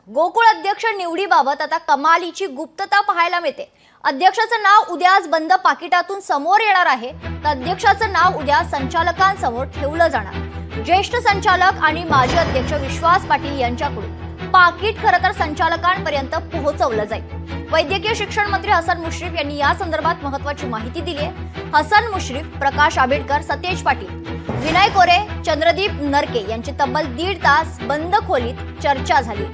गोकुळ अध्यक्ष निवडीबाबत आता कमालीची गुप्तता पाहायला मिळते। अध्यक्षाचं नाव उद्या आज बंद पाकिटातून समोर येणार आहे, तर अध्यक्षाचं नाव उद्या संचालकांसमोर ठेवलं जाणार। ज्येष्ठ संचालक आणि माजी अध्यक्ष विश्वास पाटील यांच्याकडून पाकिट खरं तर संचालकांपर्यंत पोहोचवलं जाईल। वैद्यकीय शिक्षण मंत्री हसन मुश्रीफ यांनी या संदर्भात महत्त्वाची माहिती दिली आहे। हसन मुश्रीफ, प्रकाश आंबेडकर, सतेज पाटील, विनय कोरे, चंद्रदीप नरके यांची तब्बल 1.5 तास बंद खोलीत चर्चा झाली।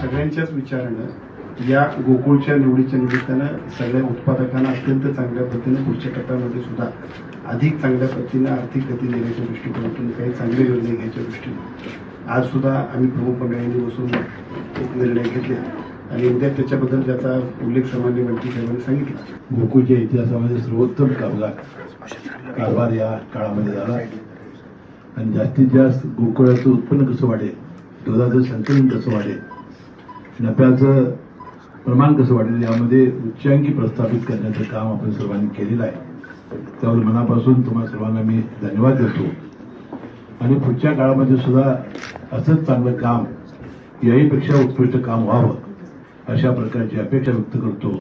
सगळ्यांच्याच विचारानं या गोकुळच्या निवडीच्या निमित्तानं सगळ्या उत्पादकांना अत्यंत चांगल्या पद्धतीने पुढच्या टप्प्यामध्ये सुद्धा अधिक चांगल्या पद्धतीने आर्थिक गती देण्याच्या दृष्टिकोनातून काही चांगले निर्णय घ्यायच्या दृष्टीने आज सुद्धा आम्ही प्रमुख मंडळांनी बसून एक निर्णय घेतले आणि उद्या त्याच्याबद्दल ज्याचा उल्लेख सामान्य मंत्री साहेबांनी सांगितला। गोकुळच्या इतिहासामध्ये सर्वोत्तम कारभार या काळामध्ये झाला आणि जास्तीत जास्त गोकुळाचं उत्पन्न कसं वाढेल, दुधाचं संकलन कसं वाढेल, नफ्याचं प्रमाण कसं वाढेल यामध्ये उच्चांकी प्रस्थापित करण्याचं काम आपण सर्वांनी केलेलं आहे। त्यावर मनापासून तुम्हाला सर्वांना मी धन्यवाद देतो आणि पुढच्या काळामध्ये सुद्धा असंच चांगलं काम, याहीपेक्षा उत्कृष्ट काम व्हावं अशा प्रकारची अपेक्षा व्यक्त करतो।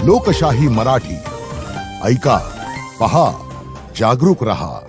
लोकशाही मराठी ऐका, पहा, जागरूक रहा।